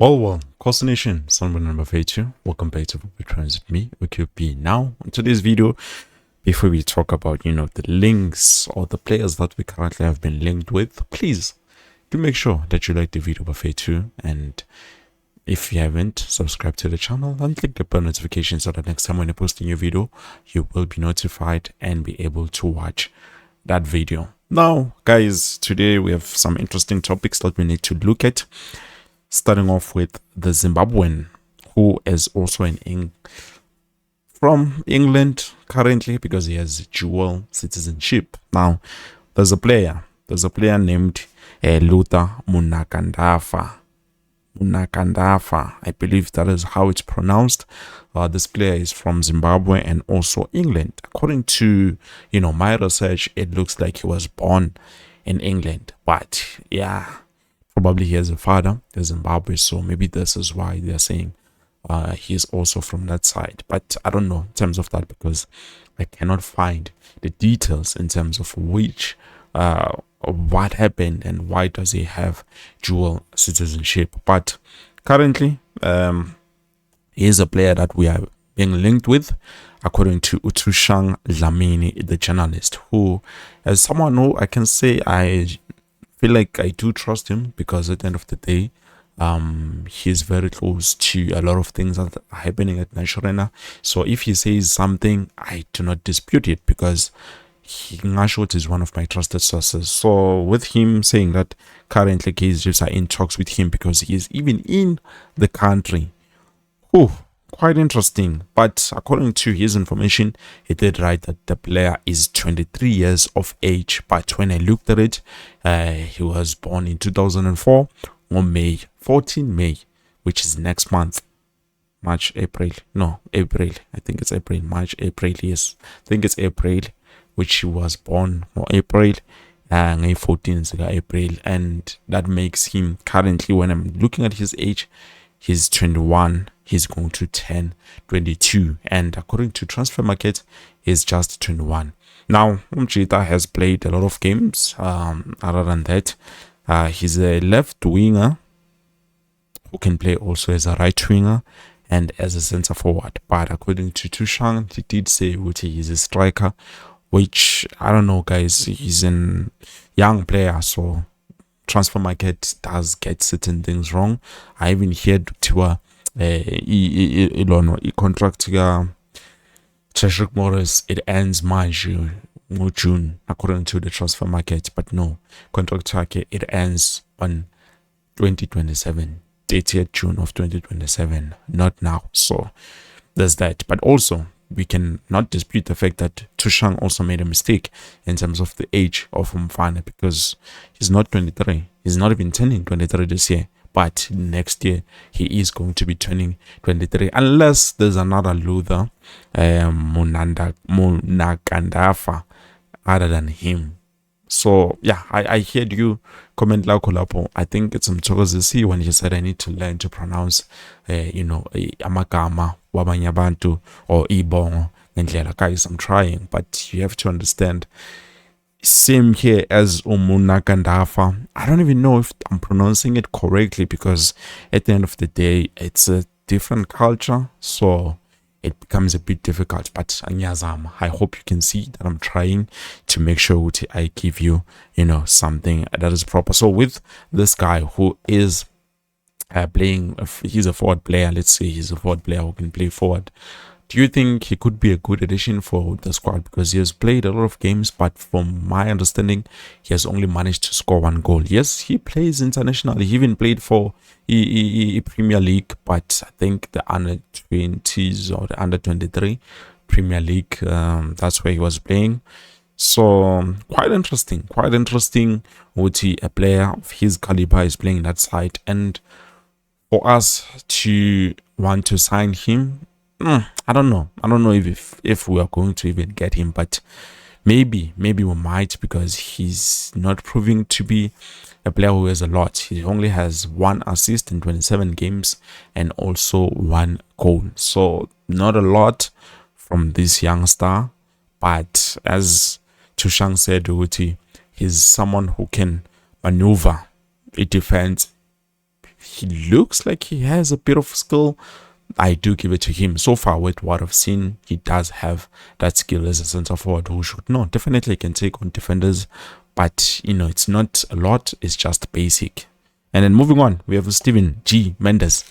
Well, Costa Nation, someone number 82. Welcome back to Returns with me, OQP. Now, in today's video, before we talk about, the links or the players that we currently have been linked with, please do make sure that you like the video by 82. And if you haven't, subscribe to the channel and click the bell notification so that next time when I post a new video, you will be notified and be able to watch that video. Now, guys, today we have some interesting topics that we need to look at. Starting off with the Zimbabwean, who is also from England currently because he has dual citizenship. Now, there's a player named Luther Munakandafa. Munakandafa, I believe that is how it's pronounced. This player is from Zimbabwe and also England. According to my research, it looks like he was born in England, but yeah. Probably he has a father in Zimbabwe, so maybe this is why they're saying he's also from that side. But I don't know in terms of that because I cannot find the details in terms of which what happened and why does he have dual citizenship. But currently, he is a player that we are being linked with, according to Utushang Dlamini, the journalist, who as someone who I can say I feel like I do trust him because at the end of the day, he's very close to a lot of things that are happening at Nashorena. So if he says something, I do not dispute it because Ngashot is one of my trusted sources. So with him saying that currently Kaizer are in talks with him because he is even in the country. Quite interesting. But according to his information, he did write that the player is 23 years of age. But when I looked at it, he was born in 2004 on May 14 May, which is next month. April. I think it's April. Yes. I think it's April, which he was born on April. 14th April. And that makes him currently, when I'm looking at his age, he's 21. He's going to turn 22. And according to Transfer Market, he's just 21. Now, Umchita has played a lot of games. Other than that, he's a left winger who can play also as a right winger and as a center forward. But according to Tushang, he did say he's a striker, which I don't know, guys. He's a young player, so Transfer Market does get certain things wrong. I even heard to contract Treshrick Morris, it ends June according to the Transfer Market, but no, contract it ends on 2027, 30th June of 2027, not now. So there's that. But also we can not dispute the fact that Tushang also made a mistake in terms of the age of Mfana because he's not 23. He's not even turning 23 this year. But next year, he is going to be turning 23. Unless there's another Luther, Munakandafa, other than him. So, yeah, I heard you comment lapo. I think it's Mthokozisi when he said I need to learn to pronounce, amagama, wabanyabantu, or ibongo. Guys, I'm trying, but you have to understand. Same here as Munakandafa. I don't even know if I'm pronouncing it correctly because at the end of the day, it's a different culture, so it becomes a bit difficult. But I hope you can see that I'm trying to make sure I give you, something that is proper. So with this guy who is playing, he's a forward player. Let's say he's a forward player who can play forward. Do you think he could be a good addition for the squad? Because he has played a lot of games, but from my understanding, he has only managed to score 1 goal. Yes, he plays internationally. He even played for Premier League, but I think the under-20s or the under-23 Premier League, that's where he was playing. So, quite interesting. A player of his caliber is playing that side. And for us to want to sign him, I don't know if we are going to even get him, but maybe we might because he's not proving to be a player who has a lot. He only has 1 assist in 27 games and also 1 goal. So not a lot from this young star, but as Tushang said, he's someone who can maneuver a defense he looks like he has a bit of skill. I do give it to him. So far, with what I've seen, he does have that skill as a center forward who should no definitely can take on defenders, but it's not a lot. It's just basic. And then moving on, we have Steven G Mendes.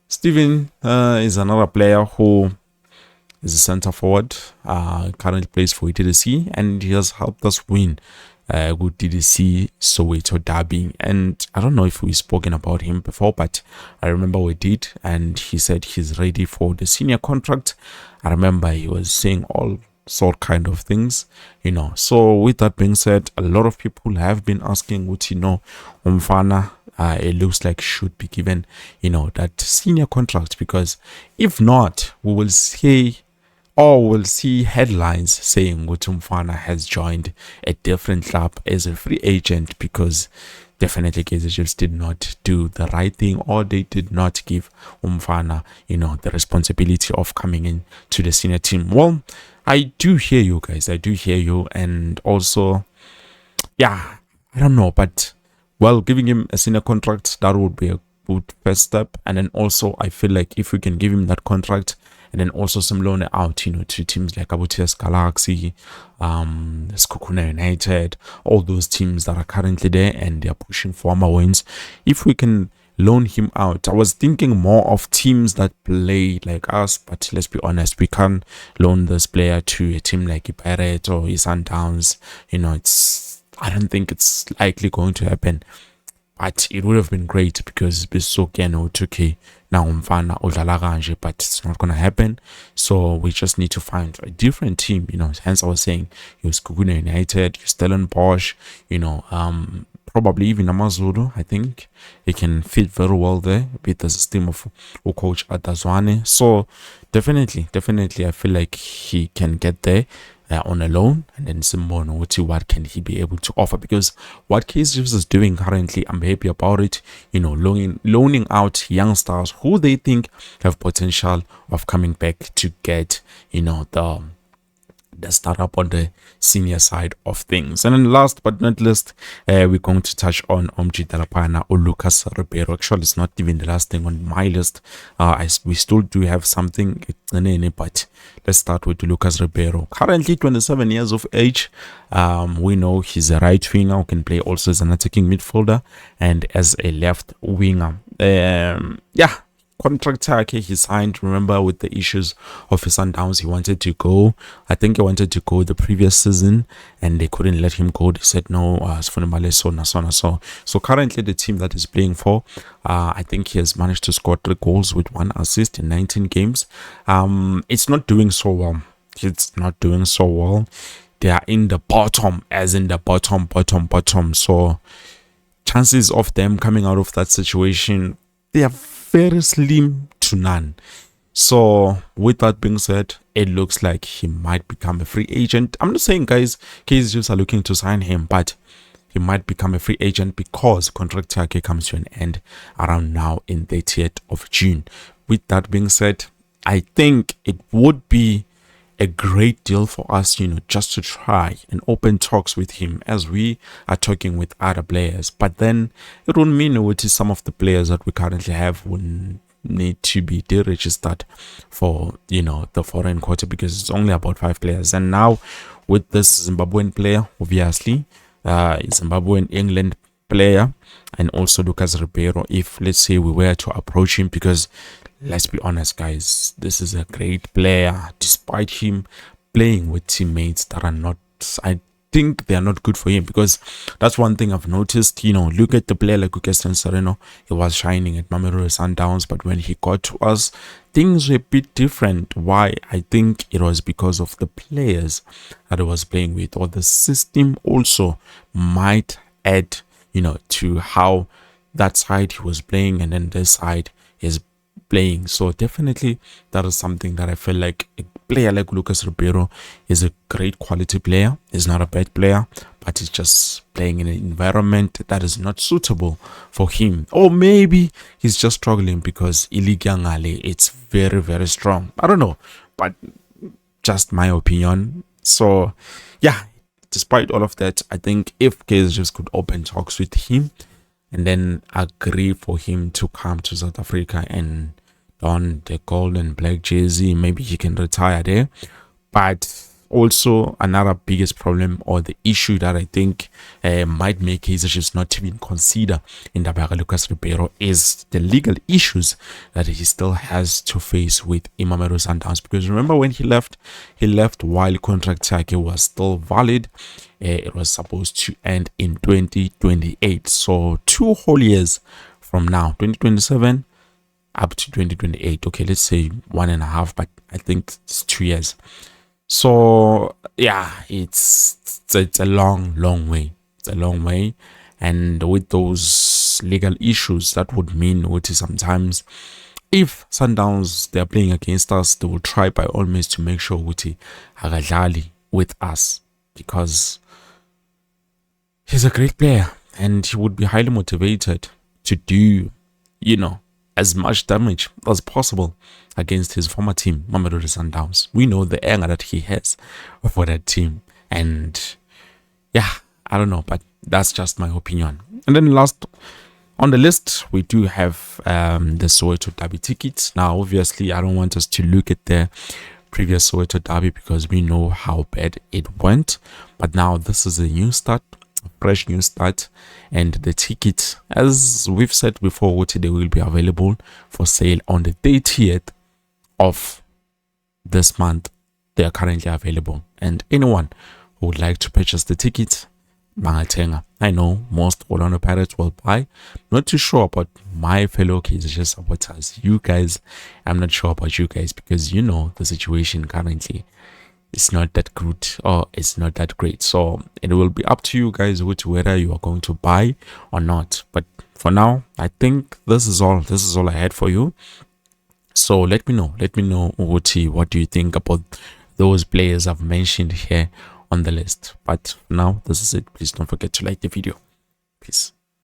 Steven is another player who is a center forward. Currently plays for ETDC, and he has helped us win with DDC Soweto Derby. And I don't know if we've spoken about him before, but I remember we did, and he said he's ready for the senior contract. I remember he was saying all sort kind of things, So with that being said, a lot of people have been asking what Umfana it looks like should be given that senior contract, because if not, we will say, or we'll see headlines saying Umfana has joined a different club as a free agent, because definitely Kaizer Chiefs did not do the right thing, or they did not give Umfana the responsibility of coming in to the senior team. Well, I do hear you guys, I do hear you, and also I don't know, but well, giving him a senior contract, that would be a good first step. And then also I feel like if we can give him that contract and then also some loan out to teams like Abutias Galaxy, Skukuna United, all those teams that are currently there and they are pushing for more wins, if we can loan him out. I was thinking more of teams that play like us, but let's be honest, we can't loan this player to a team like Iparet or Sundowns. I don't think it's likely going to happen, but it would have been great, because Bisokeno 2K now Umfana Udlalaganje, but it's not going to happen. So we just need to find a different team, hence I was saying you Skuguna United, you Stellenbosch, probably even Amazulu. I think he can fit very well there with the system of coach Adazwane. So definitely I feel like he can get there on a loan, and then Simone, what can he be able to offer? Because what Kaizer Chiefs is doing currently, I'm happy about it. Loaning out youngsters who they think have potential of coming back to get the startup on the senior side of things. And then last but not least, we're going to touch on Omji Darapana or Lucas Ribeiro. Actually, it's not even the last thing on my list. We still do have something, but let's start with Lucas Ribeiro. Currently 27 years of age. We know he's a right winger who can play also as an attacking midfielder and as a left winger. Contract he signed, remember, with the issues of his Sundowns, he wanted to go. I think he wanted to go the previous season and they couldn't let him go. They said no, so currently the team that he's playing for, I think he has managed to score 3 goals with 1 assist in 19 games. It's not doing so well. They are in the bottom, as in the bottom. So chances of them coming out of that situation, they are very slim to none. So with that being said, it looks like he might become a free agent. I'm not saying guys Kaizer Chiefs are looking to sign him, but he might become a free agent because contract comes to an end around now in 30th of June. With that being said, I think it would be a great deal for us, just to try and open talks with him as we are talking with other players. But then it would mean which is some of the players that we currently have would need to be deregistered for, the foreign quota, because it's only about 5 players. And now with this Zimbabwean player, obviously, Zimbabwean England player, and also Lucas Ribeiro, if let's say we were to approach him, because let's be honest guys, this is a great player, despite him playing with teammates that are not, I think they are not good for him, because that's one thing I've noticed. Look at the player like Ukeston Sereno. He was shining at Mamelodi Sundowns, but when he got to us, things were a bit different. Why? I think it was because of the players that he was playing with, or the system also might add to how that side he was playing and then this side is playing. So definitely that is something that I feel like a player like Lucas Ribeiro is a great quality player. He's not a bad player, but he's just playing in an environment that is not suitable for him. Or maybe he's just struggling because Iligiangale, it's very, very strong. I don't know, but just my opinion. So despite all of that, I think if Kaizer Chiefs could open talks with him and then agree for him to come to South Africa and don the gold and black jersey. Maybe he can retire there. But also another biggest problem or the issue that I think might make Kaizer Chiefs not even consider in Lucas Ribeiro is the legal issues that he still has to face with Mamelodi Sundowns. Because remember when he left while contract was still valid. It was supposed to end in 2028. So 2 whole years from now, 2027 up to 2028. Okay, let's say 1.5, but I think it's 2 years. So yeah, it's a long way. It's a long way, and with those legal issues, that would mean which is sometimes if Sundowns they're playing against us, they will try by all means to make sure Uti Hagadali with us, because he's a great player and he would be highly motivated to do, as much damage as possible against his former team, Mamelodi Sundowns. We know the anger that he has for that team. And yeah, I don't know, but that's just my opinion. And then last on the list, we do have the Soweto Derby tickets. Now, obviously, I don't want us to look at the previous Soweto Derby because we know how bad it went. But now this is a new start. Fresh new start, and the tickets, as we've said before, they will be available for sale on the 30th of this month. They are currently available, and anyone who would like to purchase the tickets, Mangatenga. I know most Orlando Pirates will buy. Not too sure about my fellow Kaizer supporters. You guys, I'm not sure about you guys because the situation currently. It's not that good or it's not that great. So it will be up to you guys whether you are going to buy or not. But for now, I think this is all I had for you. So let me know what do you think about those players I've mentioned here on the list. But for now, this is it. Please don't forget to like the video. Peace.